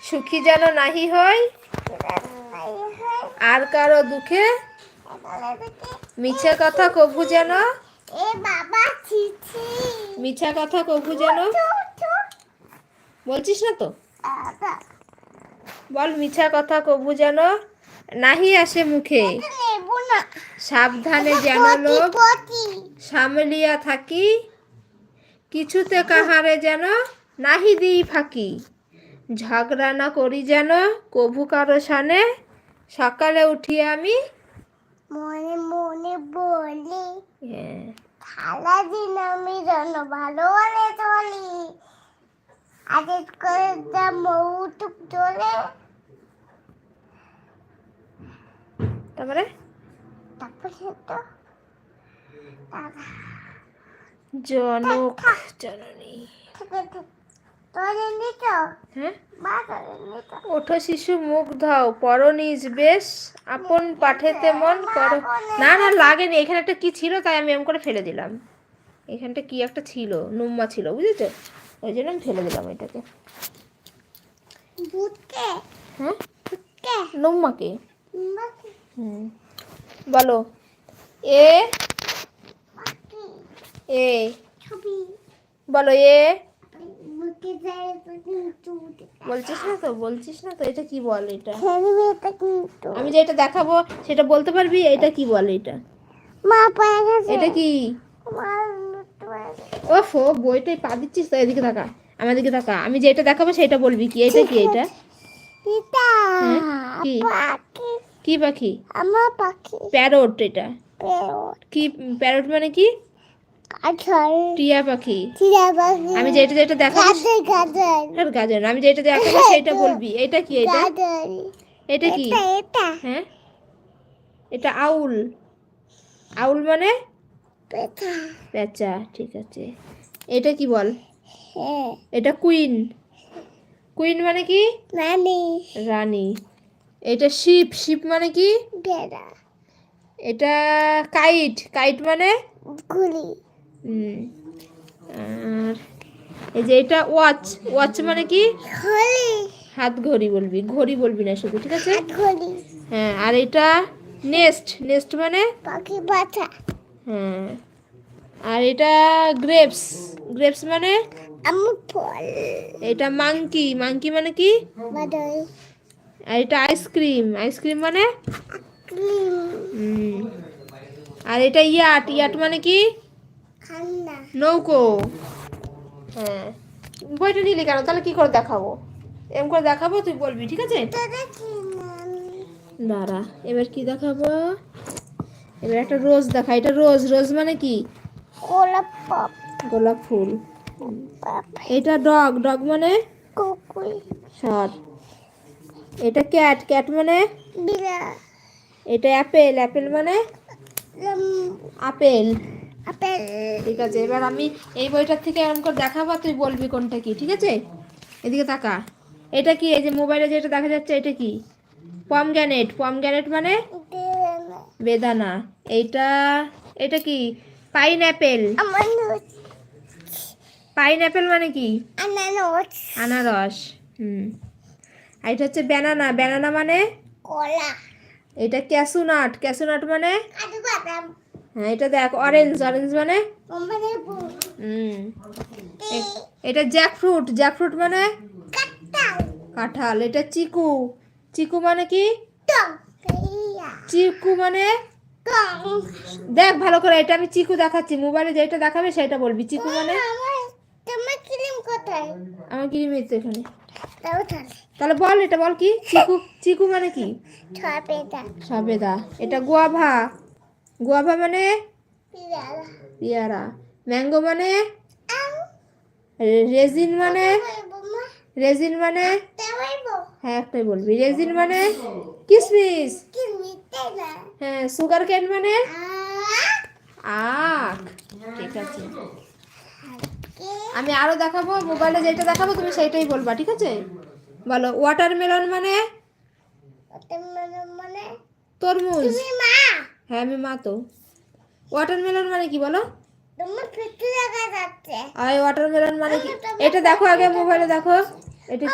সুখী যেন নাহি হয় আর কারো দুঃখে মিছে কথা কভু যেন মিছা কথা কভু যেন বলছিস না তো বল মিছা কথা কভু যেন নাহি আসে মুখে সাবধানে যেন লোক সামলিয়া থাকি কিছুতে কাহারে যেন নাহি দিই ফাঁকি ঝগড়া না করি যেন কভু কারো সানে সকালে উঠিয়ে আমি মনে মনে বলি সারাদিন আমি যেন ভালো বলে চলি আদেশ করে যা মৌটুক চলে তারপরে জনক জননী হ্যাঁ ওঠো শিশু মুখ ধাও পর নিজ বেশ আপন পাঠেতে মন করো না না লাগেনি এখানে একটা কি ছিল তাই আমি এমন করে ফেলে দিলাম এখানটা কি একটা ছিল নুম্মা ছিল বুঝেছো ওই জন্য আমি ফেলে দিলাম এটাকে হ্যাঁ নুম্মাকে বলো এ এ বলো এ বলছিস না তো এটা কি বল এটা আমি যেটা দেখাবো সেটা বলতে পারবি এটা কি বল এটা এটা কি ওফো বইটাই পা দিচ্ছিস তো এদিকে তাকা আমার দিকে তাকা আমি যেটা দেখাবো সেটা বলবি কি এটা কি এটা কি কি পাখি আমার পাখি প্যারট এটা কি প্যারট মানে কি টিয়া পাখি আমি যেটা যেটা দেখাবো গাজর আমি যেটা দেখাবো সেটা বলবি এটা কি এটা এটা কি হ্যাঁ এটা আউল আউল মানে পেঁচা ঠিক আছে এটা কি বল এটা কুইন কুইন মানে কি রানী এটা শিপ শিপ মানে কি এটা কাইট কাইট মানে ঘুড়ি আর এই যে এটা ওয়াচ ওয়াচ মানে কি হাত ঘড়ি বলবি ঘড়ি বলবি না শুধু ঠিক আছে হ্যাঁ আর এটা নেস্ট নেস্ট মানে পাখি বাচ্চা হ্যাঁ আর এটা গ্রেপস গ্রেপস মানে ফল এটা মাংকি মাংকি মানে কি আর এটা আইসক্রিম আইসক্রিম মানে আর এটা ইয়াট ইয়াট মানে কি নৌকো হ্যাঁ বইটা নিলি কেন তাহলে কি করে দেখাবো এম করে দেখাবো তুই বলবি ঠিক আছে দাঁড়া এবার কি দেখাবো এবার একটা রোজ দেখা এটা রোজ রোজ মানে কি গোলাপ ফুল এটা ডগ ডগ মানে সর এটা ক্যাট ক্যাট মানে এটা অ্যাপেল অ্যাপেল মানে আপেল ঠিক আছে এবার আমি এই বইটার থেকে এরকম করে দেখাবো তুই বলবি কোনটা কি ঠিক আছে এদিকে তাকা এটা কি এই যে মোবাইলে যেটা দেখা যাচ্ছে এটা কি পমগ্রানেট পমগ্রানেট মানে বেদানা এইটা এটা কি পাইনঅ্যাপেল পাইনঅ্যাপেল মানে কি আনারস আর এটা হচ্ছে ব্যানানা ব্যানানা মানে কলা এটা ক্যাশুনাট ক্যাশুনাট মানে হ্যাঁ এটা দেখ অরেঞ্জ অরেঞ্জ মানে এটা জ্যাকফ্রুট জ্যাকফ্রুট মানে কাঁঠাল এটা চিকু চিকু মানে কি চিকু মানে দেখ ভালো করে এটা আমি চিকু দেখাচ্ছি মোবাইলে যেটা দেখাবে সেটা বলবি চিকু মানে আমার ক্রিম এই তো এখানে তাহলে বল এটা বল কি চিকু চিকু মানে কি সবেদা এটা গুয়াভা গুয়াভা মানে পেয়ারা ম্যাঙ্গো মানে রেজিন মানে রেজিন মানে হ্যাঁ একটাই বলবি রেজিন মানে কিসমিস হ্যাঁ সুগার কেন মানে আখ ঠিক আছে আমি আরো দেখাবো মোবাইলে যেটা দেখাবো তুমি সেইটাই বলবা ঠিক আছে বলো ওয়াটারমেলন মানে তরমুজ হ্যাঁ আমি মা তো ওয়াটারমেলন মানে কি বলো আর ওয়াটারমেলন মানে কি এটা দেখো আগে মোবাইলে দেখো এটা